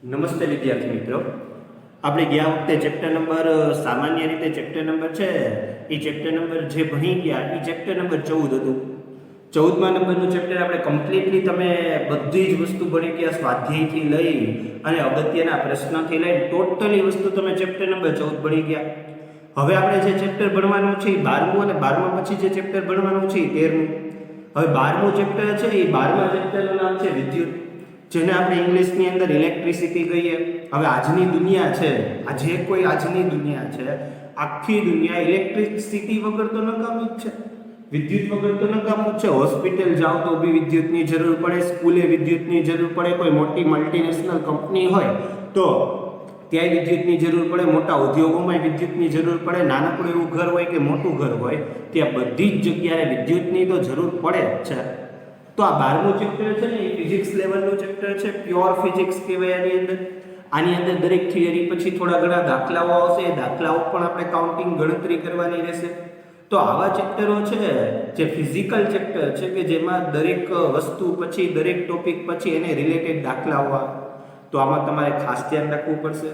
નમસ્તે વિદ્યાર્થી મિત્રો, આપણે ગયા વખતે ચેપ્ટર નંબર સામાન્ય રીતે ચેપ્ટર નંબર છે એ ચેપ્ટર નંબર જે ભણી ગયા એ ચેપ્ટર નંબર 14 હતું. 14મા નંબરનું ચેપ્ટર આપણે કમ્પ્લીટલી તમે બધી જ વસ્તુ ભણી ગયા, સ્વાધ્યાયથી લઈ અને અગત્યના પ્રશ્નોથી લઈ ટોટલી વસ્તુ તમે ચેપ્ટર નંબર 14 ભણી ગયા. હવે આપણે જે ચેપ્ટર ભણવાનું છે એ 12મું અને 12મા પછી જે ચેપ્ટર ભણવાનું છે એ 13મું. હવે 12મું ચેપ્ટર છે એ 12મા ચેપ્ટરનું નામ છે વિદ્યુત, જેને આપણે ઇંગ્લિશની અંદર ઇલેક્ટ્રિસિટી કહીએ. હવે આજની દુનિયા છે, આજની દુનિયા છે, આખી દુનિયા ઇલેક્ટ્રિસિટી વગર તો નકામી જ છે, વિદ્યુત વગર તો નકામું જ છે. હોસ્પિટલ જાઓ તો બી વિદ્યુતની જરૂર પડે, સ્કૂલે વિદ્યુતની જરૂર પડે, કોઈ મોટી મલ્ટીનેશનલ કંપની હોય તો ત્યાંય વિદ્યુતની જરૂર પડે, મોટા ઉદ્યોગોમાં વિદ્યુતની જરૂર પડે, નાનકડું એવું ઘર હોય કે મોટું ઘર હોય ત્યાં બધી જ જગ્યાએ વિદ્યુતની તો જરૂર પડે જ છે. તો આ 12મું ચેપ્ટર છે ને એ ફિઝિક્સ લેવલનું ચેપ્ટર છે, પ્યોર ફિઝિક્સ કહેવાય. આની અંદર દરેક થિયરી પછી થોડા ઘણા દાખલાઓ આવશે, એ દાખલાઓ પણ આપણે કાઉન્ટિંગ ગણતરી કરવાની રહેશે. તો આવા ચેપ્ટરો છે જે ફિઝિકલ ચેપ્ટર છે કે જેમાં દરેક વસ્તુ પછી દરેક ટોપિક પછી એને રિલેટેડ દાખલાઓ આવે. તો આમાં તમારે ખાસ ધ્યાન રાખવું પડશે.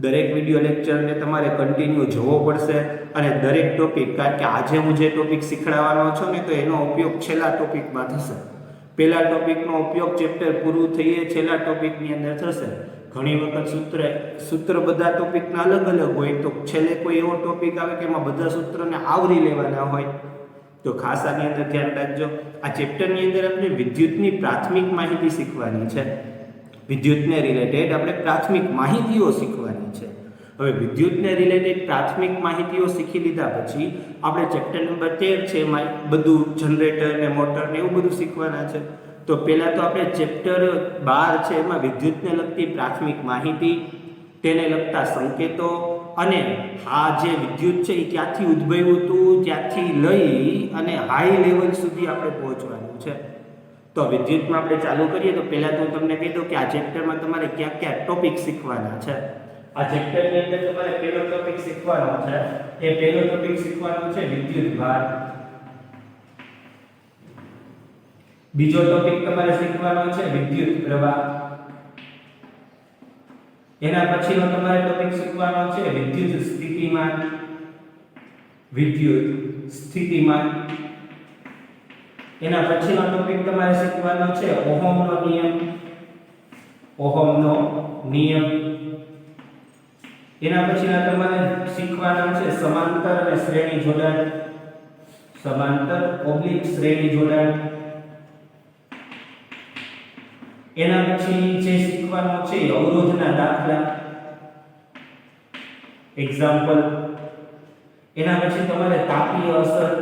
દરેક વિડીયો લેક્ચરને તમારે કન્ટિન્યુ જોવો પડશે અને દરેક ટોપિક, કારણ કે આજે હું જે ટોપિક શીખવાડવાનો છું ને તો એનો ઉપયોગ છેલ્લા ટોપિકમાં થશે. પહેલા ટોપિકનો ઉપયોગ ચેપ્ટર પૂરું થઈએ છેલ્લા ટોપિકની અંદર થશે. ઘણી વખત સૂત્ર બધા ટોપિકના અલગ અલગ હોય તો છેલ્લે કોઈ એવો ટોપિક આવે કે એમાં બધા સૂત્રોને આવરી લેવાના હોય. તો ખાસ આની અંદર ધ્યાન રાખજો. આ ચેપ્ટરની અંદર આપણે વિદ્યુતની પ્રાથમિક માહિતી શીખવાની છે. વિદ્યુતને રિલેટેડ આપણે પ્રાથમિક માહિતીઓ શીખવાની છે. હવે વિદ્યુતને રિલેટેડ પ્રાથમિક માહિતીઓ શીખી લીધા પછી આપણે ચેપ્ટર નંબર 13 છે એમાં બધું જનરેટર ને મોટર ને એવું બધું શીખવાના છે. તો પહેલાં તો આપણે ચેપ્ટર 12 છે એમાં વિદ્યુતને લગતી પ્રાથમિક માહિતી, તેને લગતા સંકેતો અને આ જે વિદ્યુત છે એ ક્યાંથી ઉદ્ભવ્યું હતું ત્યાંથી લઈ અને હાઈ લેવલ સુધી આપણે પહોંચવાનું છે. તો વિદ્યુતમાં આપણે ચાલુ કરીએ તો પહેલાં તો હું તમને કહી દઉં કે આ ચેપ્ટરમાં તમારે કયા કયા ટોપિક શીખવાના છે. આ ચેપ્ટરની અંદર તમારે પહેલો ટોપિક શીખવાનો છે. એ પહેલો ટોપિક શીખવાનો છે વિદ્યુત ભાર. બીજો ટોપિક તમારે શીખવાનો છે વિદ્યુત પ્રવાહ. એના પછીનો તમારે ટોપિક શીખવાનો છે વિદ્યુત સ્થિતિમાન. વિદ્યુત સ્થિતિમાન. એના પછીનો ટોપિક તમારે શીખવાનો છે ઓહમનો નિયમ. ઓહમનો નિયમ. એના પછીના તમારે શીખવાના છે સમાંતર અને શ્રેણી જોડાણ. સમાંતર ઓબ્લિક શ્રેણી જોડાણ. એના પછી જે શીખવાનું છે અવરોધના દાખલા, એક્ઝામ્પલ. એના પછી તમારે તાપીય અસર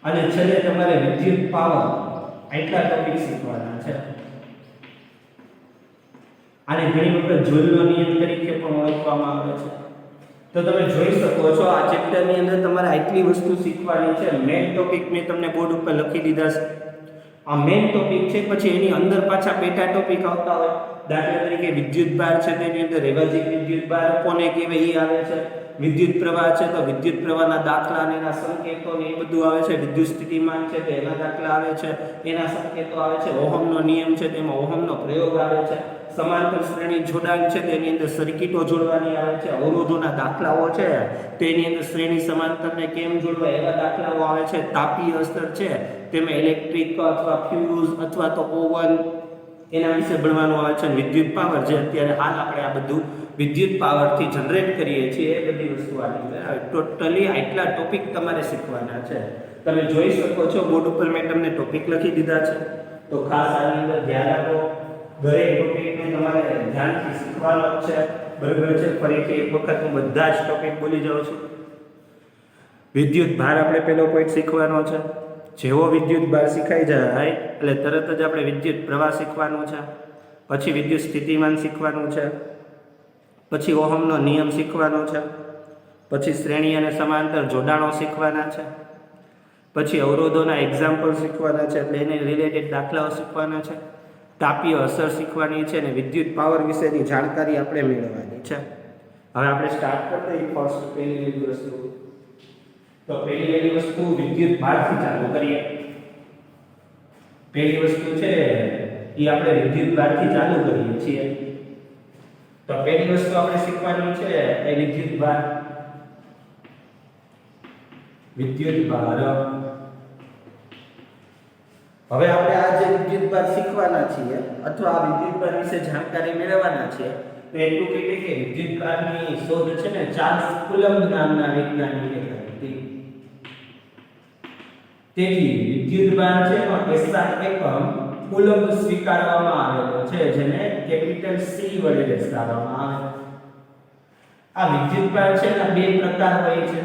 અને છેલ્લે તમારે વિદ્યુત પાવર. આટલા ટોપિક શીખવાના છે. આને ઘણી વખત જોલનો નિયમ તરીકે પણ ઓળખવામાં આવે છે. તો તમે જોઈ શકો છો આ ચેપ્ટરની અંદર તમારે આટલી વસ્તુ શીખવાની છે. મેઇન ટોપિક મેં તમને બોર્ડ ઉપર લખી દીધા છે. આ મેઇન ટોપિક છે. પછી એની અંદર પાછા પેટા ટોપિક આવતા હોય. દાખલા તરીકે વિદ્યુત ભાર છે તેની અંદર રેવાજી વિદ્યુત ભાર કોને કહેવાય એ આવે છે. વિદ્યુત પ્રવાહ છે તો વિદ્યુત પ્રવાહના દાખલા અને એના સંકેતો ને એ બધું આવે છે. વિદ્યુત સ્થિતિમાન છે તો એના દાખલા આવે છે, એના સંકેતો આવે છે. ઓહમનો નિયમ છે તેમાં ઓહમનો પ્રયોગ આવે છે. સમાંતર શ્રેણી જોડાણ છે તેની અંદર સર્કિટો જોડવાની આવે છે. અવરોધોના દાખલાઓ છે તેની અંદર શ્રેણી સમાંતરને કેમ જોડવા એવા દાખલાઓ આવે છે. તાપીય અસર છે તેમાં ઇલેક્ટ્રિક અથવા ફ્યુઝ અથવા તો ઓવન એના વિશે ભણવાનું આવે છે. વિદ્યુત પાવર જે અત્યારે હાલ આપણે આ બધું વિદ્યુત પાવરથી જનરેટ કરીએ છીએ એ બધી વસ્તુ આવી છે. ટોટલી આટલા ટોપિક તમારે શીખવાના છે. તમે જોઈ શકો છો બોર્ડ ઉપર મેં તમને ટોપિક લખી દીધા છે. તો ખાસ આની અંદર ધ્યાન આપો. દરેક ટોપિકને તમારે ધ્યાનથી શીખવાનો છે. બરાબર છે. ફરીથી એક વખત હું બધા જ ટોપિક બોલી જાઉં છું. વિદ્યુત ભાર આપણે પહેલો પોઈન્ટ શીખવાનો છે. જેવો વિદ્યુત ભાર શીખાઈ જાય એટલે તરત જ આપણે વિદ્યુત પ્રવાહ શીખવાનું છે. પછી વિદ્યુત સ્થિતિમાન શીખવાનું છે. પછી ઓહમનો નિયમ શીખવાનો છે. પછી શ્રેણી અને સમાંતર જોડાણો શીખવાના છે. પછી અવરોધોના એક્ઝામ્પલ શીખવાના છે એટલે એને રિલેટેડ દાખલાઓ શીખવાના છે. તાપીય અસર શીખવાની છે અને વિદ્યુત પાવર વિશેની જાણકારી આપણે મેળવવાની છે. હવે આપણે સ્ટાર્ટ કરતા ફર્સ્ટ પહેલી વસ્તુ. તો પહેલી વસ્તુ વિદ્યુત ભારથી ચાલુ કરીએ. પહેલી વસ્તુ છે એ આપણે વિદ્યુતભારથી ચાલુ કરીએ છીએ. તો પહેલી વસ્તુ આપણે શીખવાની છે એ વિદ્યુતભાર. હવે આપણે આ જે વિદ્યુતભાર શીખવાના છીએ અથવા આ વિદ્યુતભાર વિશે જાણકારી મેળવવાના છે તો એટલું કહીએ કે વિદ્યુતભારની શોધ છે ને ચાર્લ્સ કુલમ્બ નામના વૈજ્ઞાનિકે કરી હતી. તેથી વિદ્યુતભાર છે એનો SI એકમ કુલમ્બ સ્વીકારવામાં આવેલો છે, જેને કેપિટલ C વડે દર્શાવવામાં આવે. આ વિદ્યુતભાર છે એના બે પ્રકાર હોય છે.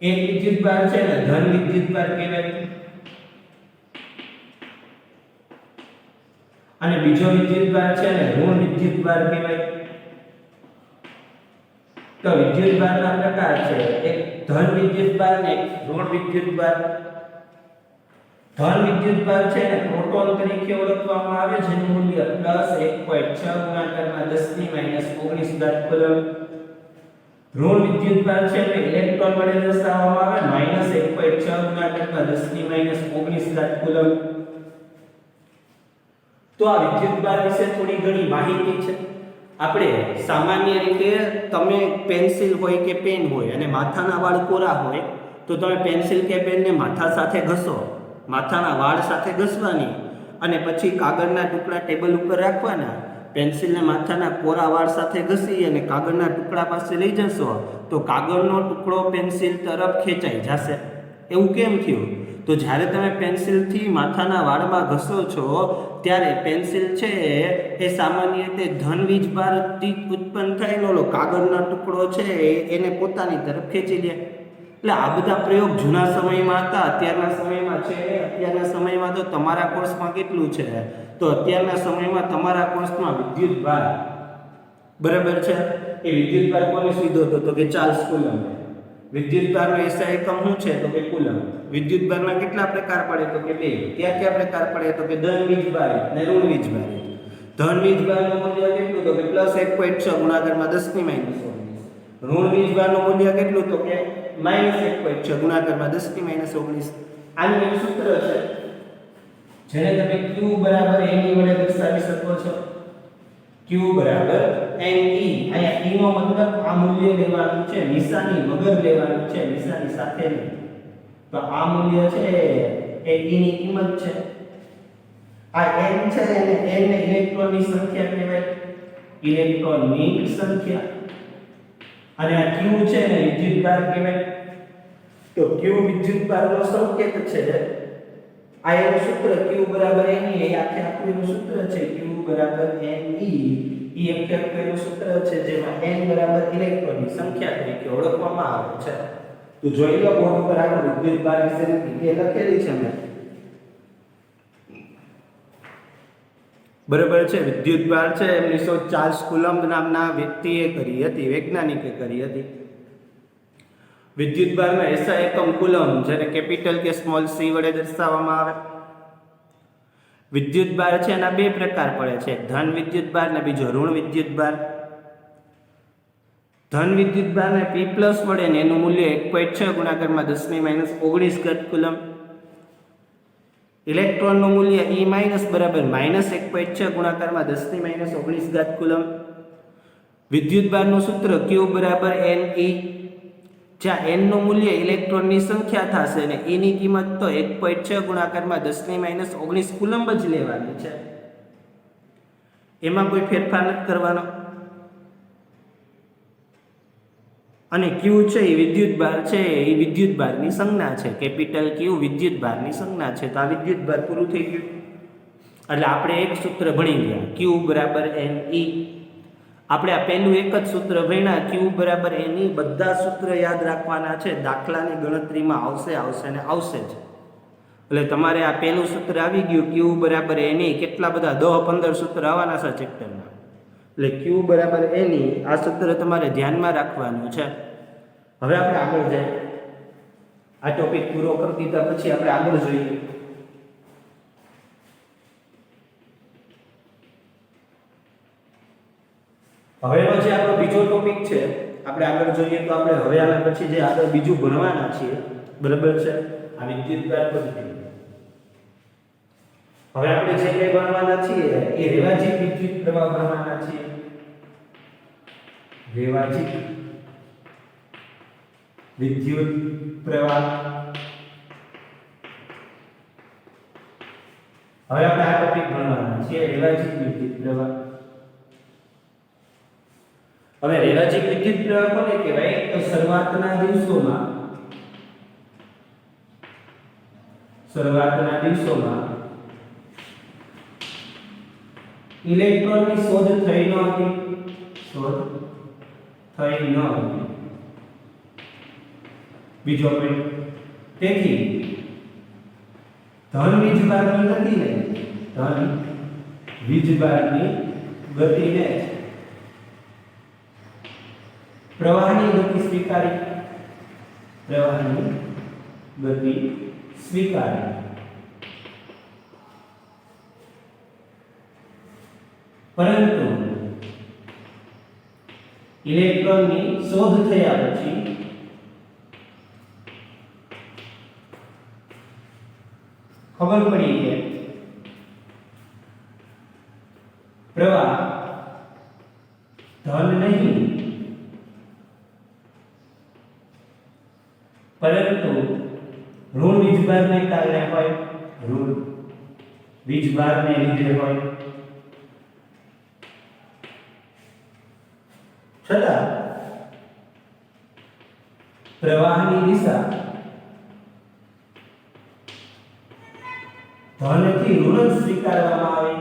એક વિદ્યુતભાર છે ને ધન વિદ્યુતભાર કહેવાય અને બીજો વિદ્યુતભાર છે ને ઋણ વિદ્યુતભાર કહેવાય. તો વિદ્યુતભારના પ્રકાર છે એક ધન વિદ્યુતભાર અને એક ઋણ વિદ્યુતભાર. ધન વિદ્યુતભાર છે ને પ્રોટોન તરીકે ઓળખવામાં આવે જેનું મૂલ્ય +1.6 ગુણાકારમાં 10⁻⁹ કુલમ્બ. ઋણ વિદ્યુતભાર છે ને ઇલેક્ટ્રોન વડે દર્શાવવામાં આવે -1.6 ગુણાકારમાં 10⁻⁹ કુલમ્બ. તો આ વિદ્યુતભાર વિશે થોડી ઘણી માહિતી છે. આપણે સામાન્ય રીતે તમે પેન્સિલ હોય કે પેન હોય અને માથાના વાળ કોરા હોય તો તમે પેન્સિલ કે પેનને માથા સાથે ઘસો, માથાના વાળ સાથે ઘસવાની અને પછી કાગળના ટુકડા ટેબલ ઉપર રાખવાના. પેન્સિલને માથાના કોરા વાળ સાથે ઘસી અને કાગળના ટુકડા પાસે લઈ જશો તો કાગળનો ટુકડો પેન્સિલ તરફ ખેંચાઈ જશે. એવું કેમ થયું? તો જ્યારે તમે પેન્સિલથી માથાના વાળમાં ઘસો છો ત્યારે પેન્સિલ છે એ સામાન્ય રીતે ધન વીજભારથી ઉત્પન્ન થયેલો કાગળનો ટુકડો છે એને પોતાની તરફ ખેંચી લે. એટલે આ બધા પ્રયોગ જૂના સમયમાં હતા, અત્યારના સમયમાં છે. અત્યારના સમયમાં તો તમારા કોર્સમાં કેટલું છે? તો અત્યારના સમયમાં તમારા કોર્સમાં વિદ્યુતભાર, બરાબર છે, એ વિદ્યુતભાર કોને શોધ્યો હતો? તો કે ચાર્લ્સ કુલમ્બ. વિદ્યુતભારનો SI એકમ શું છે? તો કે કુલમ્બ. વિદ્યુતભારના કેટલા પ્રકાર પડે? તો કે બે. કયા પ્રકાર પડે? તો કે ધન વીજભારિત અને ઋણ વીજભારિત. ધન વીજભારનું મૂલ્ય કેટલું? તો કે +1.6 ગુણાકારમાં 10⁻⁹. ઋણ વીજભારનું મૂલ્ય કેટલું? તો કે -1.6 ગુણાકારમાં 10⁻⁹. આનું એક સૂત્ર છે જેને તમે Q = Ne વડે દર્શાવી શકો છો. Q = Ne. અહીંયા E નો મતલબ આ મૂલ્ય લેવાનું છે, નિશાની વગર લેવાનું છે, નિશાની સાથે નહીં. તો આ મૂલ્ય છે એ E ની કિંમત છે. આ N છે એને N ને ઇલેક્ટ્રોનની સંખ્યા કહેવાય, ઇલેક્ટ્રોનની સંખ્યા. અને આ Q છે ને વિદ્યુતભાર કહેવાય. તો Q વિદ્યુતભારનો સંકેત છે. આ એનું સૂત્ર Q = Ne. એ આખું એનું સૂત્ર છે Q = Ne. એ આખું સૂત્ર છે જેમાં N = ઇલેક્ટ્રોનની સંખ્યા તરીકે ઓળખવામાં આવે છે. તો જોઈ લો બોર્ડ ઉપર આ વિદ્યુતભાર વિશેની ડિટેલ લખેલી છે મેં. બરાબર છે. વિદ્યુતભાર છે એમની શોધ ચાર્લ્સ કુલમ્બ નામના વ્યક્તિએ કરી હતી, વૈજ્ઞાનિકે કરી હતી. વિદ્યુતભારના SI એકમ કુલમ્બ, જેને કેપિટલ કે સ્મોલ c વડે દર્શાવવામાં આવે. વિદ્યુતભાર છે એના બે પ્રકાર પડે છે, ધન વિદ્યુતભાર અને બીજો ઋણ વિદ્યુતભાર. ધન વિદ્યુતભારને P+ વડે ને એનું મૂલ્ય 1.6 ગુણાકારમાં 10⁻⁹ કુલમ્બ. ઇલેક્ટ્રોનનું મૂલ્ય E- બરાબર -1.6 ગુણાકારમાં 10⁻⁹ કુલમ્બ. વિદ્યુતભારનું સૂત્ર Q = Ne. જ્યાં n નું મૂલ્ય ઇલેક્ટ્રોનની સંખ્યા થશે અને E ની કિંમત તો 1.6 ગુણાકારમાં 10⁻⁹ કુલમ્બ જ લેવાની છે. એમાં કોઈ ફેરફાર નથી કરવાનો. અને Q છે એ વિદ્યુતભાર છે, એ વિદ્યુતભારની સંજ્ઞા છે. કેપિટલ Q વિદ્યુતભારની સંજ્ઞા છે. તો આ વિદ્યુતભાર પૂરું થઈ ગયું. એટલે આપણે એક સૂત્ર ભણી ગયા, Q = Ne. આપણે આ પહેલું એક જ સૂત્ર ભણ્યા, Q = Ne. બધા સૂત્ર યાદ રાખવાના છે, દાખલાની ગણતરીમાં આવશે અને આવશે જ. એટલે તમારે આ પહેલું સૂત્ર આવી ગયું, Q = Ne. કેટલા બધા 10-15 સૂત્ર આવવાના છે ચેપ્ટરમાં. એટલે Q = Ne આ સૂત્ર તમારે ધ્યાનમાં રાખવાનું છે. હવે આપણે આગળ જઈએ. આ ટોપિક પૂરો કરી દીધા પછી આપણે આગળ જોઈએ. હવેનો જે આપણો બીજો ટોપિક છે આપણે આગળ જોઈએ તો આપણે હવે આના પછી જે આગળ બીજું ભણવાના છીએ, બરાબર છે, આ વિદ્યુતભાર પદ્ધતિ. હવે આપણે જે કંઈ ભણવાના છીએ એ રેવાજીક વિદ્યુત પ્રવાહ ભણવાના છીએ. રેવાજીક વિદ્યુત પ્રવાહ. હવે આપણે આ ટોપિક ભણવાના છીએ રેવાજીક વિદ્યુત પ્રવાહ. હવે રેવાજીક વિદ્યુત પ્રવાહ કોને કહેવાય? તો શરૂઆતના દિવસોમાં ઇલેક્ટ્રોનની શોધ થઈ ન હતી. બીજો પોઈન્ટ, તેથી ધન વીજભારની ગતિને પ્રવાહની ગતિ સ્વીકારી. પરંતુ ઇલેક્ટ્રોનની શોધ થયા પછી ખબર પડી કે પ્રવાહ ધન નહીં પરંતુ ઋણ વીજભારને કારણે હોય, ઋણ વીજભારને લીધે હોય. છતાં પ્રવાહની દિશા ધનથી ઋણ સ્વીકારવામાં આવી.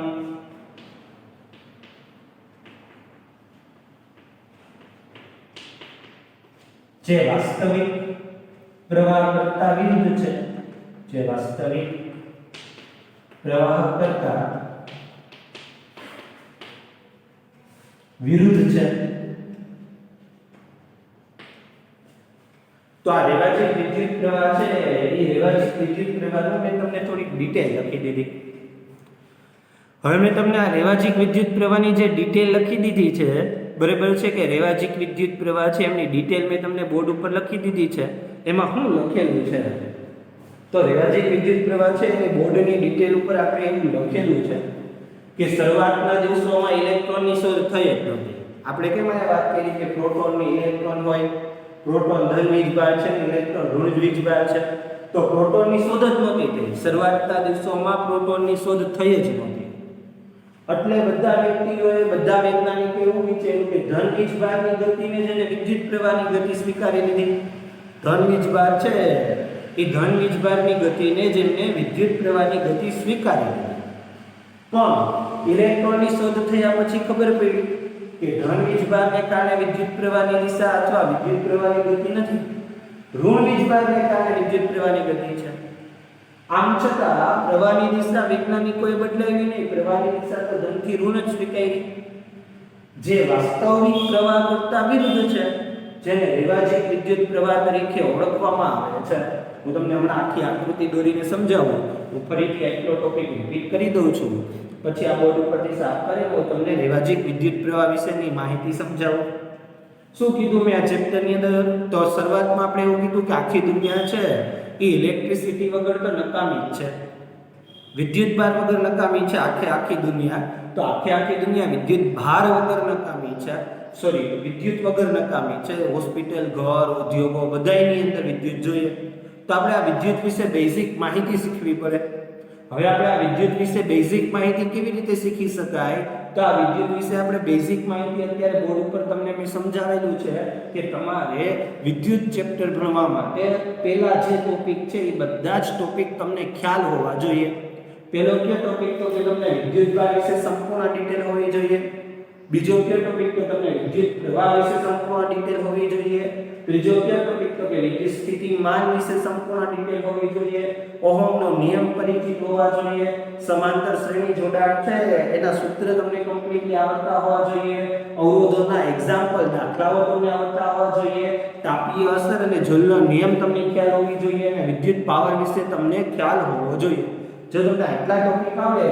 જે વાસ્તવિક પ્રવાહ કરતા વિરુદ્ધ છે. તો આ રેવાજીક વિદ્યુત પ્રવાહ છે એ રેવાજીક વિદ્યુત પ્રવાહનું મેં તમને થોડીક ડિટેલ લખી દીધી. હવે મેં તમને આ રેવાજીક વિદ્યુત પ્રવાહની જે ડિટેલ લખી દીધી છે, બરાબર છે કે રેવાજીક વિદ્યુત પ્રવાહ છે એમની ડિટેલ મેં તમને બોર્ડ ઉપર લખી દીધી છે. એમાં શું લખેલું છે? તો રેવાજીક વિદ્યુત પ્રવાહ છે એ બોર્ડની ડિટેલ ઉપર આપણે એવું લખેલું છે કે શરૂઆતના દિવસોમાં ઇલેક્ટ્રોનની શોધ થઈ જ નહોતી. આપણે કેમ વાત કરી કે પ્રોટોનની ઇલેક્ટ્રોન હોય, પ્રોટોન ધન વીજભાર છે, ઇલેક્ટ્રોન ઋણ વીજભાર છે. તો પ્રોટોનની શોધ જ નહોતી થઈ. શરૂઆતના દિવસોમાં પ્રોટોનની શોધ થઈ જ નહોતી. એટલે બધા વ્યક્તિઓએ, બધા વૈજ્ઞાનિકો એવું વિચાર્યું કે ધન વીજભારની ગતિને છે ને વિદ્યુત પ્રવાહની ગતિ સ્વીકારી લીધી. ધન વીજભાર છે એ ધન વીજભારની ગતિને જેમને વિદ્યુત પ્રવાહની ગતિ સ્વીકારી લીધી. પણ ઇલેક્ટ્રોનની શોધ થયા પછી ખબર પડી કે ધન વીજભારને કારણે વિદ્યુત પ્રવાહની દિશા અથવા વિદ્યુત પ્રવાહની ગતિ નથી, ઋણ વીજભારને કારણે વિદ્યુત પ્રવાહની ગતિ છે. આમ છતાં પ્રવાહની દિશા વૈજ્ઞાનિકોએ બદલાવી નહીં. પ્રવાહની દિશા તો ધનથી ઋણ જ સ્વીકારી, જે વાસ્તવિક પ્રવાહ કરતા વિરુદ્ધ છે, જેને રેવાજીક વિદ્યુત પ્રવાહ તરીકે ઓળખવામાં આવે છે. હું તમને હમણાં આખી આકૃતિ દોરીને સમજાવું. હું ફરીથી એટલો ટોપિક રિપીટ કરી દઉં છું, પછી આ બોર્ડ ઉપરથી સાફ કરેલો તમને રેવાજીક વિદ્યુત પ્રવાહ વિશેની માહિતી સમજાવું. શું કીધું મેં આ ચેપ્ટરની અંદર? તો શરૂઆતમાં આપણે એવું કીધું કે આખી દુનિયા છે એ ઇલેક્ટ્રિસિટી વગર તો નકામી જ છે, વિદ્યુત ભાર વગર નકામી છે આખી દુનિયા. તો આખી દુનિયા વિદ્યુત ભાર વગર નકામી છે, વિદ્યુત વગર નકામી છે. હોસ્પિટલ, ઘર, ઉદ્યોગો બધાની અંદર વિદ્યુત જોઈએ. તો આપણે આ વિદ્યુત વિશે બેઝિક માહિતી શીખવી પડે. હવે આપણે આ વિદ્યુત વિશે બેઝિક માહિતી કેવી રીતે શીખી શકાય? તો આ વિદ્યુત વિશે આપણે બેઝિક માહિતી અત્યારે બોર્ડ ઉપર તમને મેં સમજાવેલું છે કે તમારે વિદ્યુત ચેપ્ટર ભણવા માટે પહેલા જે ટોપિક છે એ બધા જ ટોપિક તમને ખ્યાલ હોવા જોઈએ. પહેલો કયો ટોપિક? તો કે તમને વિદ્યુત ભાર વિશે સંપૂર્ણ ડિટેલ હોવી જોઈએ. બીજો કયો ટોપિક? તો તમને વિદ્યુત પ્રવાહ વિશે સંપૂર્ણ ડિટેલ હોવી જોઈએ. ત્રીજો કયો ટોપિક? તો કે વિદ્યુત સ્થિતિમાન વિશે સંપૂર્ણ ડિટેલ હોવી જોઈએ. ઓહમનો નિયમ પરિચિત હોવા જોઈએ. સમાંતર શ્રેણી જોડાણ છે એના સૂત્ર તમને કમ્પ્લીટલી આવડતા હોવા જોઈએ. અવરોધોના એક્ઝામ્પલ, દાખલાઓ તમને આવડતા હોવા જોઈએ. તાપીય અસર અને જૂલનો નિયમ તમને ખ્યાલ હોવી જોઈએ અને વિદ્યુત પાવર વિશે તમને ખ્યાલ હોવો જોઈએ. જો તમને આટલા ટોપિક આવડે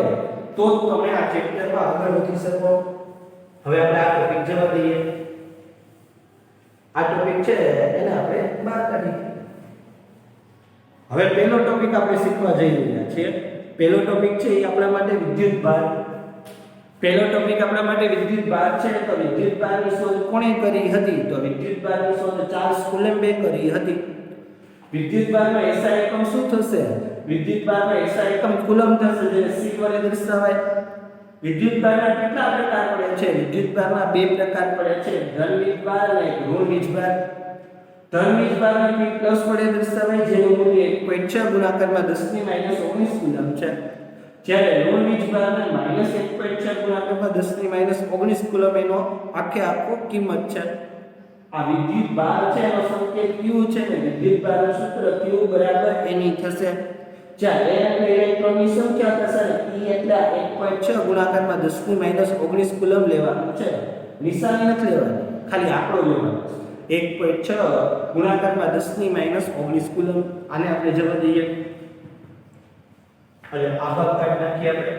તો જ તમે આ ચેપ્ટરમાં આગળ વધી શકો. હવે આપણે આ ટોપિક જવા દઈએ. આ ટોપિક છે એને આપણે બહાર કાઢીએ. હવે પહેલો ટોપિક આપણે શીખવા જઈ રહ્યા છીએ પહેલો ટોપિક છે એ આપણા માટે વિદ્યુત ભાર. પહેલો ટોપિક આપણા માટે વિદ્યુત ભાર છે. તો વિદ્યુત ભારની શોધ કોણે કરી હતી? તો વિદ્યુત ભારની શોધ ચાર્લ્સ કુલમ્બે કરી હતી. વિદ્યુત ભારનો SI એકમ શું થશે? વિદ્યુત ભારનો SI એકમ કુલમ થશે, જેને C વડે દર્શાવાય. વિદ્યુત ભારના કેટલા પ્રકાર પડે છે? વિદ્યુત ભારના બે પ્રકાર પડે છે, ધન વીજભાર અને ઋણ વીજભાર. ધન વીજભારને પ્લસ વડે દર્શાવાય, જેનું મૂલ્ય 1.6 ગુણાકારમાં 10⁻19 કુલમ છે. જ્યારે ઋણ વીજભારને -1.6 ગુણાકારમાં 10⁻19 કુલમ એનો આખો કિંમત છે. આ વિદ્યુત ભાર છે એનો સંકેત Q છે ને વિદ્યુત ભારનું સૂત્ર Q = Ne થશે. જ્યારે એટલે ઇલેક્ટ્રોનની સંખ્યા થશે ને E એટલે 1.6 ગુણાકારમાં 10⁻19 કુલમ લેવાનું છે. નિશાની નથી લેવાની, ખાલી આંકડો લેવાનો છે. 1.6 ગુણાકારમાં 10⁻19 કુલમ. આને આપણે જવા દઈએ. હવે આ ભાગ કાઢી નાખીએ આપણે.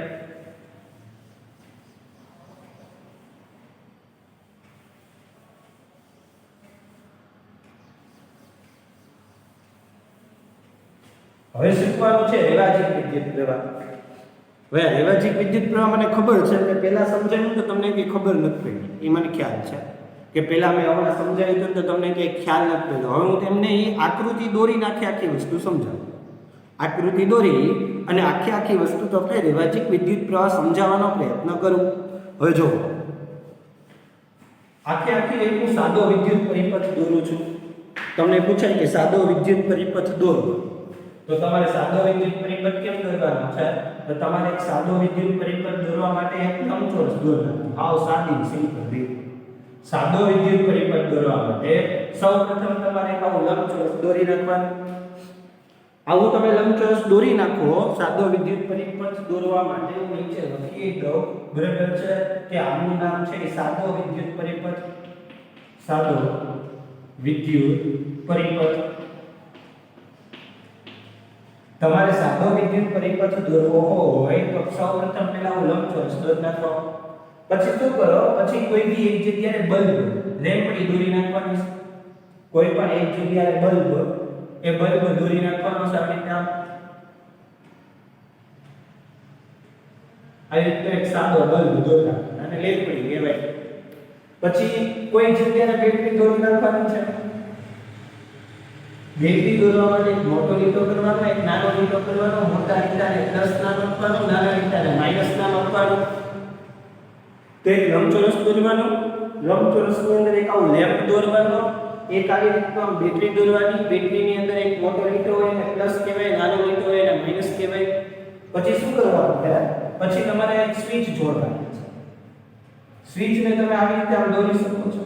હવે શીખવાનું છે રેવાજીક વિદ્યુત પ્રવાહ. હવે રેવાજીક વિદ્યુત પ્રવાહ મને ખબર છે કે પહેલા સમજાવ્યું તો તમને કંઈ ખબર નથી પડી, એ મને ખ્યાલ છે કે પહેલા મેં હમણાં સમજાવ્યું તો તમને કંઈ ખ્યાલ નથી પડ્યો. હવે હું તમને એ આકૃતિ દોરી નાખી આખી વસ્તુ સમજાવું. આકૃતિ દોરી અને આખી વસ્તુ તમને રેવાજીક વિદ્યુત પ્રવાહ સમજાવવાનો પ્રયત્ન કરું. હવે જો આખી એક હું સાદો વિદ્યુત પરિપથ દોરું છું. તમને પૂછાય કે સાદો વિદ્યુત પરિપથ દોરો, તો તમારે સાદો વિદ્યુત પરિપથ કેમ દોરવાનો છે? તો તમારે એક સાદો વિદ્યુત પરિપથ દોરવા માટે એક લંબચોરસ દોરવાનો. આવ સાદી સિમ્પલ રીત. સાદો વિદ્યુત પરિપથ દોરવા માટે સૌપ્રથમ તમારે એક આવું લંબચોરસ દોરી નાખવાનું. આવું તમે લંબચોરસ દોરી નાખો. સાદો વિદ્યુત પરિપથ દોરવા માટે હું નીચે લખી દઉં, બરાબર છે, કે આનું નામ છે સાદો વિદ્યુત પરિપથ. સાદો વિદ્યુત પરિપથ. તમારે સાદો વિદ્યુત પરિપથ દોરવો હોય તો સૌપ્રથમ પહેલા હું લંબચોરસ દોરી નાખો. પછી શું કરો? પછી કોઈ બી એક જગ્યાએ બલ્બ લેમ્પડી દોરી નાખવાની. કોઈ પણ એક જગ્યાએ બલ્બ દોરી નાખવાનો છે. આવી રીતે એક સાદો બલ્બ દોરી નાખવાનો અને લેમ્પડી કહેવાય. પછી કોઈ જગ્યાએ બેટરી દોરી નાખવાની છે. બેટરી દોરવા માટે એક મોટો લીટો કરવાનો, એક નાનો લીટો કરવાનો. મોટા લીટાને પ્લસ નામ આપવાનું, નાના લીટાને માઈનસ નામ આપવાનું. તો એક લંબચોરસ દોરવાનો. લંબચોરસની અંદર એક આવો લેમ્પ દોરવાનો. એક આવી રીતના બેટરી દોરવાની. બેટરીની અંદર એક મોટો લીટો હોય એને પ્લસ કહેવાય, નાનો લીટો હોય એને માઈનસ કહેવાય. પછી શું કરવાનું છે? પછી તમારે એક સ્વિચ જોડવાની છે. સ્વિચને તમે આવી રીતે આમ દોરી શકો છો.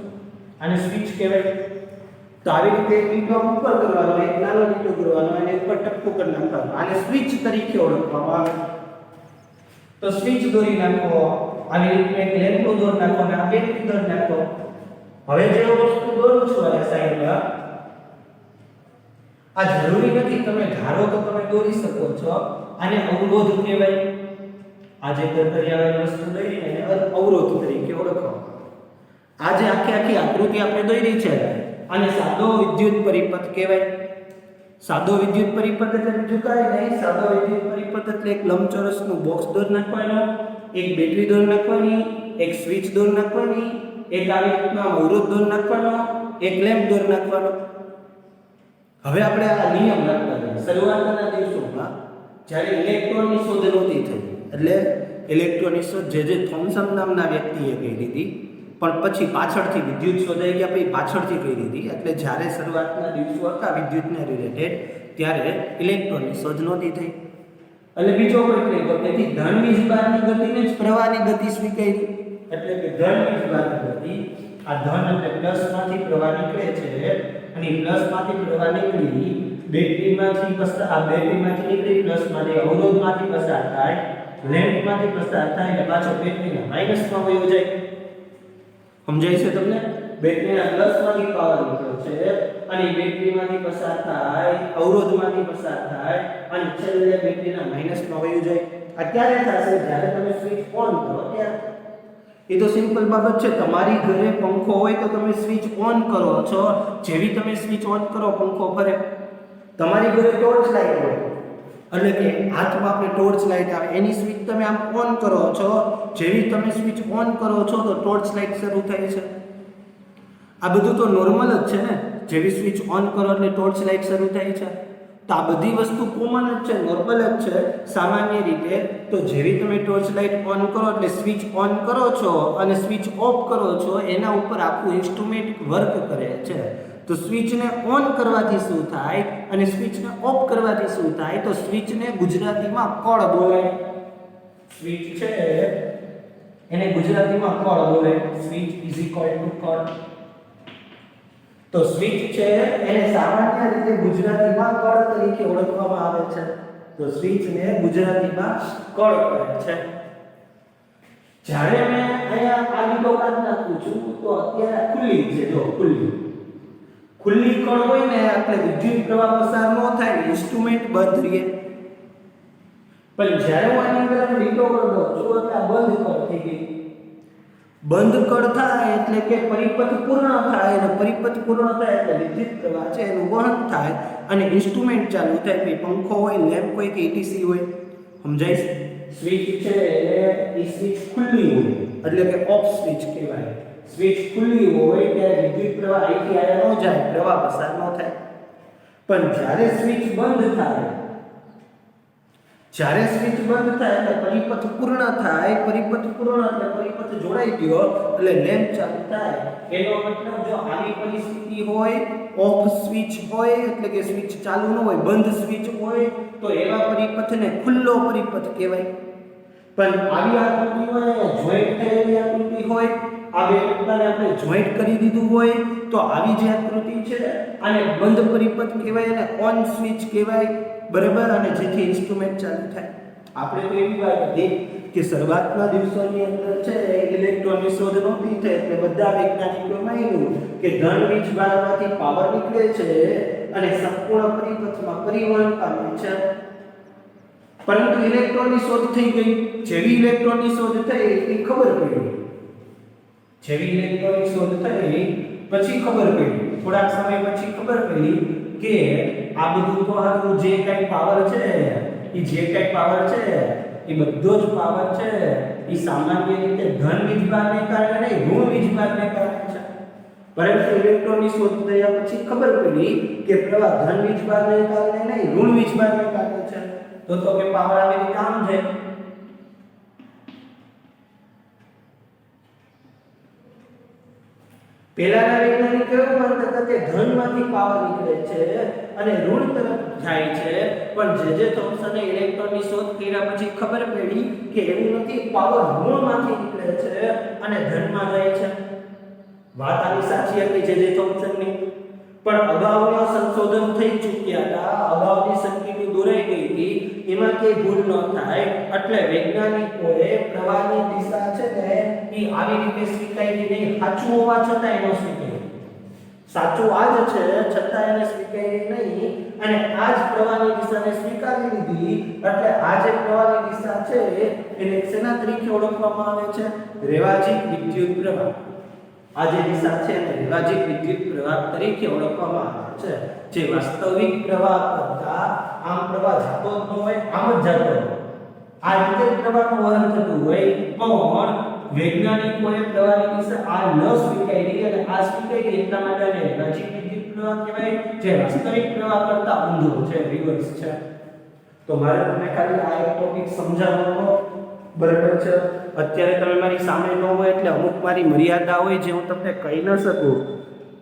આને સ્વિચ કહેવાય. તો આવી રીતે એક લીટો ઉપર કરવાનો, એક નાનો લીટો કરવાનો અને ઉપર ટપકું કરી નાખવાનું. આને સ્વિચ તરીકે ઓળખવામાં આવે. તો સ્વિચ દોરી નાખો. આવી રીતે એક લેમ્પ દોરી નાખો અને આ બેટરી દોરી નાખો. હવે જે વસ્તુ દોરું છું આ સાઈડમાં, આ જરૂરી નથી તમે ધારો તો તમે દોરી શકો છો. આને અવરોધ કહેવાય. આ જે દર્દરિયાવાળી વસ્તુ દોરી એને અવરોધ તરીકે ઓળખવામાં. આ જે આખી આકૃતિ આપણે દોરી છે અને સાદો વિદ્યુત પરિપથ કહેવાય. સાદો વિદ્યુત પરિપથ એટલે બીજું કાંઈ નહીં. સાદો વિદ્યુત પરિપથ એટલે એક લંબચોરસનું બોક્સ દોરી નાખવાનો, એક બેટરી દોરી નાખવાની, એક સ્વિચ દોરી નાખવાની, એક આવી રીતના અવરોધ દોરી નાખવાનો, એક લેમ્પ દોરી નાખવાનો. હવે આપણે આ નિયમ રાખવાનો. શરૂઆતના દિવસોમાં જ્યારે ઇલેક્ટ્રોનની શોધ નહોતી થઈ, એટલે ઇલેક્ટ્રોનની શોધ જે થોમ્સન નામના વ્યક્તિએ કરી હતી, પણ પછી પાછળથી વિદ્યુત શોધાઈ ગયા, પછી પાછળથી કરી હતી. એટલે જ્યારે શરૂઆતના દિવસો હતા વિદ્યુતને રિલેટેડ, ત્યારે ઇલેક્ટ્રોનની શોધ નહોતી થઈ. એટલે બીજો કોઈ પ્રયોગ, તેથી ધન વીજભારની ગતિને જ પ્રવાહની ગતિ સ્વીકારી. એટલે કે ધન વીજભારની ગતિ, આ ધન એટલે પ્લસમાંથી પ્રવાહ નીકળે છે અને પ્લસમાંથી પ્રવાહ નીકળી બેટરીમાંથી નીકળી પ્લસમાંથી અવરોધમાંથી પસાર થાય, લેમ્પમાંથી પસાર થાય અને પાછો બેટરીના માઈનસમાં વયો જાય. સમજાય છે તમને? બેટરીના પ્લસમાંથી પાવર નીકળે છે અને બેટરીમાંથી પસાર થાય, અવરોધમાંથી પસાર થાય અને છેલ્લે બેટરીના માઈનસમાં વયો જાય. આ ક્યારે થશે? જ્યારે તમે સ્વિચ ઓન કરો ત્યારે. એ તો સિમ્પલ બાબત છે. તમારી ઘરે પંખો હોય તો તમે સ્વિચ ઓન કરો છો. જેવી તમે સ્વિચ ઓન કરો પંખો ફરે. તમારી ઘરે ટોર્ચ લાઈટ હોય એટલે કે હાથમાં આપણે ટોર્ચ લાઇટ આવે એની સ્વિચ તમે આમ ઓન કરો છો, જેવી તમે સ્વિચ ઓન કરો છો તો ટોર્ચ લાઇટ શરૂ થાય છે. આ બધું તો નોર્મલ જ છે ને, જેવી સ્વિચ ઓન કરો એટલે ટોર્ચ લાઇટ શરૂ થાય છે. તો આ બધી વસ્તુ કોમન જ છે, નોર્મલ જ છે સામાન્ય રીતે. તો જેવી તમે ટોર્ચ લાઇટ ઓન કરો એટલે સ્વિચ ઓન કરો છો અને સ્વિચ ઓફ કરો છો, એના ઉપર આખું ઇન્સ્ટ્રુમેન્ટ વર્ક કરે છે. તો સ્વિચને ઓન કરવાથી શું થાય અને સ્વિચને ઓફ કરવાથી શું થાય? તો સ્વિચને ગુજરાતીમાં કળ બોલાય. સ્વિચ છે એને ગુજરાતીમાં કળ બોલાય. સ્વિચ ઇઝ ઇક્વલ ટુ કળ. તો સ્વિચ છે એને સામાન્ય રીતે ગુજરાતીમાં કળ તરીકે ઓળખવામાં આવે છે. તો સ્વિચને ગુજરાતીમાં કળ કહે છે. જ્યારે મેં અહીંયા આ લીટો કાઢી નાખું છું તો અત્યારે ખુલ્લી છે, જો ખુલ્લી કળ હોય ને એટલે વિદ્યુત પ્રવાહ પસાર ન થાય, ઇન્સ્ટ્રુમેન્ટ બંધ રહે. પણ જ્યારે હું આની અંદર લીટો કરી દઉં છું એટલે આ બંધ કળ થઈ ગઈ. બંધ કળ થાય એટલે કે પરિપથ પૂર્ણ થાય, અને પરિપથ પૂર્ણ થાય એટલે વિદ્યુત પ્રવાહ છે એનું વહન થાય અને ઇન્સ્ટ્રુમેન્ટ ચાલુ થાય. કોઈ પંખો હોય, લેમ્પ હોય કે ETC હોય, સમજાય? સ્વિચ છે એ સ્વિચ ખુલ્લી હોય એટલે કે ઓફ સ્વિચ કહેવાય. સ્વિચ ખુલ્લી હોય ત્યારે વિદ્યુત પ્રવાહ અહીંથી આયા ન જાય, પ્રવાહ પસાર ન થાય. પણ જ્યારે સ્વિચ બંધ થાય, જ્યારે સ્વિચ બંધ થાય એટલે પરિપથ પૂર્ણ થાય. પરિપથ પૂર્ણ એટલે પરિપથ જોડાઈ ગયો એટલે લેમ્પ ચાલુ થાય. એનો મતલબ જો આવી પરિસ્થિતિ હોય, ઓફ સ્વિચ હોય એટલે કે સ્વિચ ચાલુ ન હોય, બંધ સ્વિચ હોય, તો એવા પરિપથને ખુલ્લો પરિપથ કહેવાય. પણ આવી આકૃતિ હોય, જોઈન્ટ થયેલી આકૃતિ હોય, આ બે ટુકડાને આપણે જોઈન્ટ કરી દીધું હોય, તો આવી જે આકૃતિ છે આને બંધ પરિપથ કહેવાય અને ઓન સ્વિચ કહેવાય. બરાબર? અને જેથી ઇન્સ્ટ્રુમેન્ટ ચાલુ થાય. આપણે તો એવી વાત હતી કે શરૂઆતના દિવસોની અંદર છે ઇલેક્ટ્રોનની શોધ નહોતી થઈ એટલે બધા વૈજ્ઞાનિકોએ માન્યું કે ધન વીજભારમાંથી પાવર નીકળે છે અને સંપૂર્ણ પરિપથમાં પરિવહન પામે છે. પરંતુ ઇલેક્ટ્રોનની શોધ થઈ ગઈ. જેવી ઇલેક્ટ્રોનની શોધ થઈ એ ખબર પડી. જેવી ઇલેક્ટ્રોનની શોધ થઈ પછી ખબર પડી, થોડાક સમય પછી ખબર પડી કે આ બધું તો હારું જે કઈ પાવર છે એ બધો જ પાવર છે એ સામાન્ય રીતે ધન વીજભારને કારણે નહીં, ઋણ વીજભારને કારણે છે. પરંતુ ઇલેક્ટ્રોનની શોધ થયા પછી ખબર પડી કે પ્રવાહ ધન વીજભારને કારણે નહીં, ઋણ વીજભારને કારણે છે. તો કે પાવર આવી રીતે આમ છે. પહેલાના વૈજ્ઞાનિક એવું માનતા હતા કે ધનમાંથી પાવર નીકળે છે અને ઋણ તરફ જાય છે. પણ જે થોમ્સને ઇલેક્ટ્રોનની શોધ કર્યા પછી ખબર પડી કે એવું નથી, પાવર ઋણમાંથી નીકળે છે અને ધનમાં જાય છે. વાત આવી સાચી હતી જે થોમ્સનની. પણ અગાઉના સંશોધન થઈ ચૂક્યા હતા, અગાઉની સર્કિટ દોરાઈ ગઈ હતી, એમાં કે ભૂલ ન થાય એટલે વૈજ્ઞાનિકોએ પ્રવાહની દિશા છે ને એ આવી રીતે સ્વીકારી નહીં. સાચું હોવા છતાં એનો સ્વીકાર્યો. સાચું આ જ છે છતાં એને સ્વીકારી નહીં અને આ જ પ્રવાહની દિશાને સ્વીકારી લીધી. એટલે આ જે પ્રવાહની દિશા છે એને શેના તરીકે ઓળખવામાં આવે છે? રેવાજીક વિદ્યુત પ્રવાહ. આ જે દિશા છે એને રેવાજીક વિદ્યુત પ્રવાહ તરીકે ઓળખવામાં આવે છે. જે વાસ્તવિક પ્રવાહ કરતા આમ પ્રવાહ જતો જ ન હોય, આમ જ જતો હોય, આ રીતે પ્રવાહનું વહન થતું હોય. પણ વૈજ્ઞાનિકોએ પ્રવાહની દિશા આ ન સ્વીકારી અને આ સ્વીકારી એટલા માટે આને રેવાજીક વિદ્યુત પ્રવાહ કહેવાય, જે વાસ્તવિક પ્રવાહ કરતા ઊંધો છે, રિવર્સ છે. તો મારે તમને ખાલી આ એક ટોપિક સમજાવવાનો બરાબર છે. અત્યારે તમે મારી સામે ન હોય એટલે અમુક મારી મર્યાદા હોય જે હું તમને કહી ન શકું.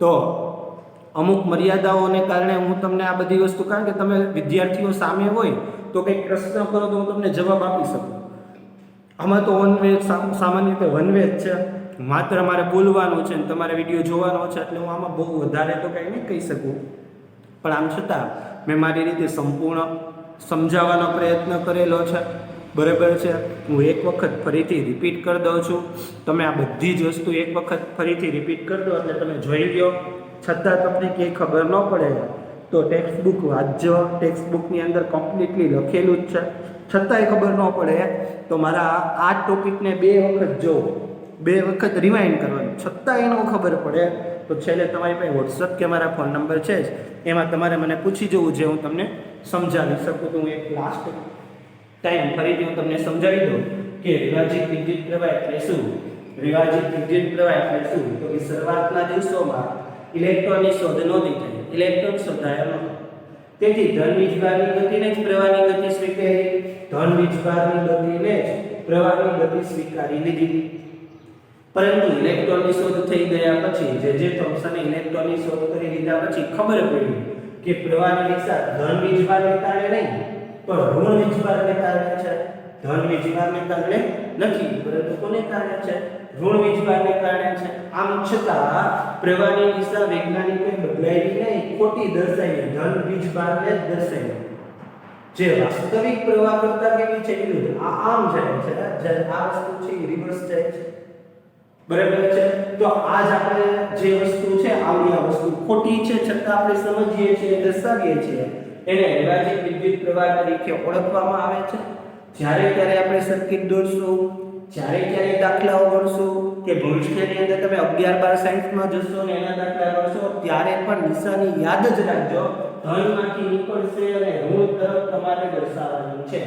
તો અમુક મર્યાદાઓને કારણે હું તમને આ બધી વસ્તુ, કારણ કે તમે વિદ્યાર્થીઓ સામે હોય તો કંઈક પ્રશ્ન કરો તો હું તમને જવાબ આપી શકું. આમાં તો વન વે, સામાન્ય રીતે વન વે જ છે. માત્ર મારે બોલવાનું છે ને તમારે વિડીયો જોવાનો છે એટલે હું આમાં બહુ વધારે તો કંઈ નહીં કહી શકું. પણ આમ છતાં મેં મારી રીતે સંપૂર્ણ સમજાવવાનો પ્રયત્ન કરેલો છે. બરાબર છે? હું એક વખત ફરીથી રિપીટ કરી દઉં છું. તમે આ બધી જ વસ્તુ એક વખત ફરીથી રિપીટ કરી દો એટલે તમે જોઈ લો. છતાં તમને કંઈ ખબર ન પડે તો ટેક્સ્ટ બુક વાંચજો. ટેક્સ્ટ બુકની અંદર કમ્પ્લીટલી લખેલું જ છે. છતાંય ખબર ન પડે તો મારા આ ટોપિકને 2 વખત જો, 2 વખત રિમાઇન્ડ કરવાનું, છતાં એનો ખબર પડે તો છેલ્લે તમારી પાસે વોટ્સઅપ કે મારા ફોન નંબર છે જ, એમાં તમારે મને પૂછી જવું જે હું તમને સમજાવી શકું તો હું એક લાસ્ટ ટાઈમ ફરીથી હું તમને સમજાવી દઉં કે વિભાજિત વિદ્યુત પ્રવાહ એટલે શું. વિભાજિત વિદ્યુત પ્રવાહ એટલે શું તો કે શરૂઆતના દિવસોમાં ઇલેક્ટ્રોનની શોધ નહોતી થઈ, ઇલેક્ટ્રોન શોધાયો નહોતો, તેથી ધન વીજભારની ગતિને જ પ્રવાહની ગતિ સ્વીકારી, ધન વીજભારની ગતિને જ પ્રવાહની ગતિ સ્વીકારી લીધી. પરંતુ ઇલેક્ટ્રોનની શોધ થઈ ગયા પછી જે થોમ્સને ઇલેક્ટ્રોનની શોધ કરી લીધા પછી ખબર પડી કે પ્રવાહની દિશા ધન વીજભારને કારણે નહીં પણ ઋણ વીજભારને કારણે છે. ધન વીજભારને કારણે નથી પરંતુ કોને કારણે છે? ઋણ વીજભારને કારણે છે. આમ છતાં પ્રવાહની દિશા વૈજ્ઞાનિકોએ બદલાવી નહીં, ખોટી દર્શાવી, ધન વીજભારને જ દર્શાવી. જે વાસ્તવિક પ્રવાહ કરતા કેવી છે વિરુદ્ધ આ આમ જાય છે, જ્યારે આ વસ્તુ છે એ રિવર્સ જાય છે. બરાબર છે. તો આજ આપણે જે વસ્તુ છે આવી આ વસ્તુ ખોટી છે છતાં આપણે સમજીએ છીએ, દર્શાવીએ છીએ, એને વિભાજિત વિદ્યુત પ્રવાહ તરીકે ઓળખવામાં આવે છે. જ્યારે ત્યારે આપણે સર્કિટ દોરશું, જ્યારે ત્યારે દાખલાઓ ગણશું કે ભવિષ્યની અંદર તમે 11-12 સાયન્સમાં જશો ને એના દાખલા ગણશો ત્યારે પણ નિશાની યાદ જ રાખજો, ધનમાંથી નીકળશે અને ઋણ તરફ તમારે દર્શાવવાનું છે.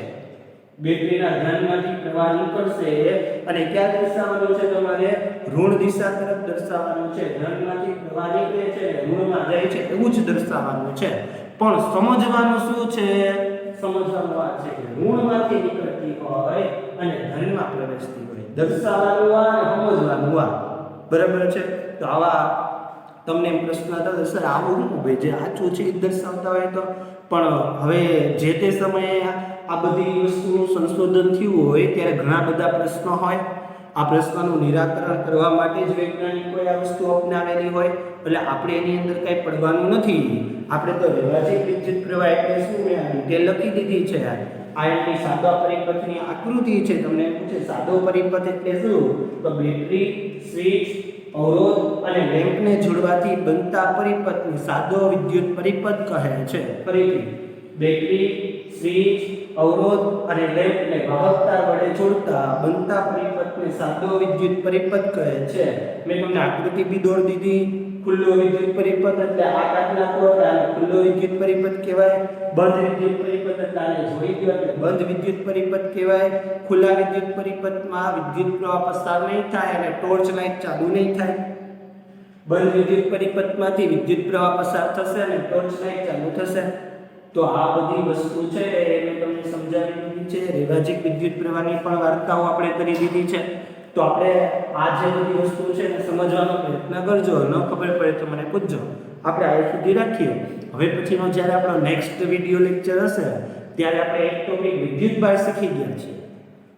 બેટરીના ધનમાંથી પ્રવાહ નીકળશે અને ક્યાં દર્શાવવાનું છે? તમારે ઋણ દિશા તરફ દર્શાવવાનું છે. ધનમાંથી પ્રવાહ નીકળે છે ઋણમાં જાય છે એવું જ દર્શાવવાનું છે. પણ સમજવાનું શું છે? સમજવાનું આ છે કે ઋણમાંથી નીકળતી હોય અને ધનમાં પ્રવેશતી હોય. દર્શાવવાનું આ અને સમજવાનું આ. બરાબર છે. તો આવા તમને પ્રશ્ન થતો સર આવું શું ભાઈ જે સાચું છે એ દર્શાવતા હોય તો, પણ હવે જે તે સમયે આ બધી વસ્તુનું સંશોધન થયું હોય ત્યારે ઘણા બધા પ્રશ્નો હોય. આ પ્રશ્નનું નિરાકરણ કરવા માટે જ વૈજ્ઞાનિકોએ આ વસ્તુ અપનાવેલી હોય. એટલે આપણે એની અંદર કંઈ પડવાનું નથી. આપણે તો વિભાજિત વિદ્યુત પ્રવાહ એટલે શું મેં ડિટેલ લખી દીધી છે. આ એની સાદા પરિપથની આકૃતિ છે. તમને પૂછે સાદો પરિપથ એટલે શું? તો બેટરી, સ્વિચ, અવરોધ અને લેમ્પને જોડવાથી બનતા પરિપથને સાદો વિદ્યુત પરિપથ કહે છે. ફરીથી બેટરી, સ્વિચ, અવરોધ અને લેમ્પને વાહકતા વડે જોડતા બનતા પરિપથને સાદો વિદ્યુત પરિપથ કહે છે. મેં તમને આકૃતિ બી દોરી દીધી. ખુલ્લો વિદ્યુત પરિપથ એટલે આ કાઢી નાખો એટલે આને ખુલ્લો વિદ્યુત પરિપથ કહેવાય. બંધ વિદ્યુત પરિપથ એટલે આને જોડી દો એટલે બંધ વિદ્યુત પરિપથ કહેવાય. ખુલ્લા વિદ્યુત પરિપથમાં વિદ્યુત પ્રવાહ પસાર નહીં થાય અને ટોર્ચ લાઇટ ચાલુ નહીં થાય. બંધ વિદ્યુત પરિપથમાંથી વિદ્યુત પ્રવાહ પસાર થશે અને ટોર્ચ લાઇટ ચાલુ થશે. તો આ બધી વસ્તુ છે એ મેં તમને સમજાવી દીધી છે. વિભાજિત વિદ્યુત પ્રવાહની પણ વાર્તાઓ આપણે કરી દીધી છે. તો આપણે આ જે બધી વસ્તુ છે એને સમજવાનો પ્રયત્ન કરજો. ન ખબર પડે તો મને પૂછજો. આપણે આ સુધી રાખીએ. હવે પછીનો જ્યારે આપણો નેક્સ્ટ વિડિયો લેક્ચર હશે ત્યારે આપણે એક ટોપિક વિદ્યુત ભાર શીખી ગયા છીએ.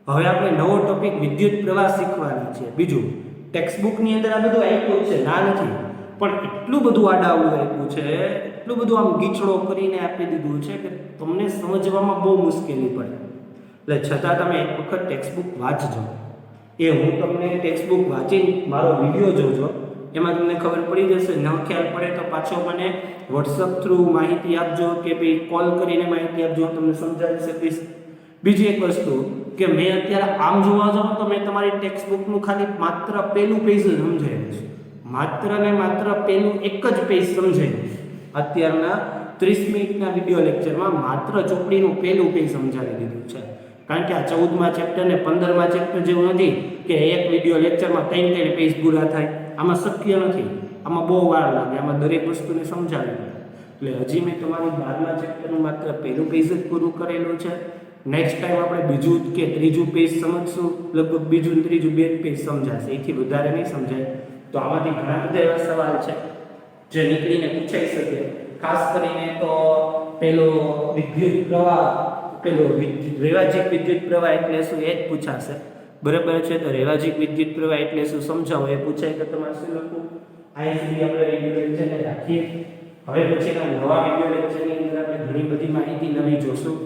હવે આપણે નવો ટોપિક વિદ્યુત પ્રવાહ શીખવાની છે. બીજું ટેક્સ્ટબુકની અંદર આ બધું આપ્યું છે, ના નથી, પણ એટલું બધું આડાવડું આપ્યું છે, એટલું બધું આમ ગીચડો કરીને આપી દીધું છે કે તમને સમજવામાં બહુ મુશ્કેલી પડે. એટલે છતાં તમે એક વખત ટેક્સ્ટબુક વાંચજો. એ હું તમને ટેક્સ્ટબુક વાંચીને મારો વિડીયો જોજો, એમાં તમને ખબર પડી જશે. ન ખ્યાલ પડે તો પાછો મને વોટ્સઅપ થ્રુ માહિતી આપજો કે ભાઈ કોલ કરીને માહિતી આપજો, હું તમને સમજાવી શકીશ. બીજી એક વસ્તુ કે મેં અત્યારે આમ જોવા જાઉં તો મેં તમારી ટેક્સ્ટબુકનું ખાલી માત્ર પહેલું પેજ જ સમજાવ્યું છે. માત્ર ને માત્ર પહેલું એક જ પેજ સમજાવ્યું છે. અત્યારના 30 મિનિટના વિડીયો લેક્ચરમાં માત્ર ચોપડીનું પહેલું પેજ સમજાવી દીધું છે. કારણ કે આ 14મા ચેપ્ટર ને 15મા ચેપ્ટર જેવું નથી કે એક વિડીયો લેક્ચરમાં 3 પેજ પૂરા થાય. આમાં શક્ય નથી. આમાં બહુ વાર લાગે. આમાં દરેક વસ્તુને સમજાવી પડે. એટલે હજી મેં તમારું 12મા ચેપ્ટરનું માત્ર પહેલું પેજ જ પૂરું કરેલું છે. નેક્સ્ટ ટાઈમ આપણે બીજું કે ત્રીજું પેજ સમજશું. લગભગ બીજું ને ત્રીજું 2 પેજ સમજાશે, એથી વધારે નહીં સમજાય. તો આમાંથી ઘણા બધા એવા સવાલ છે જે નીકળીને પૂછાઈ શકે. ખાસ કરીને તો પેલો વિદ્યુત પ્રવાહ, પેલો રેવાજિક વિદ્યુત પ્રવાહ એટલે શું એ જ પૂછાશે. બરાબર છે. તો રેવાજિક વિદ્યુત પ્રવાહ એટલે શું સમજાવો એ પૂછાય તો તમારે શું લખવું. અહીં સુધી આપણે વિડિયો લેક્ચરને રાખીએ. હવે પછીના નવા વિડિયો લેક્ચરની અંદર આપણે ઘણી બધી માહિતી નવી જોશું.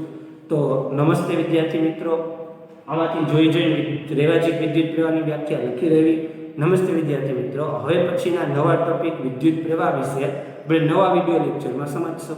તો નમસ્તે વિદ્યાર્થી મિત્રો. આમાંથી જોઈ રેવાજિક વિદ્યુત પ્રવાહની વ્યાખ્યા લખી રહેવી. નમસ્તે વિદ્યાર્થી મિત્રો. હવે પછીના નવા ટોપિક વિદ્યુત પ્રવાહ વિશે આપણે નવા વિડિયો લેક્ચરમાં સમજશું.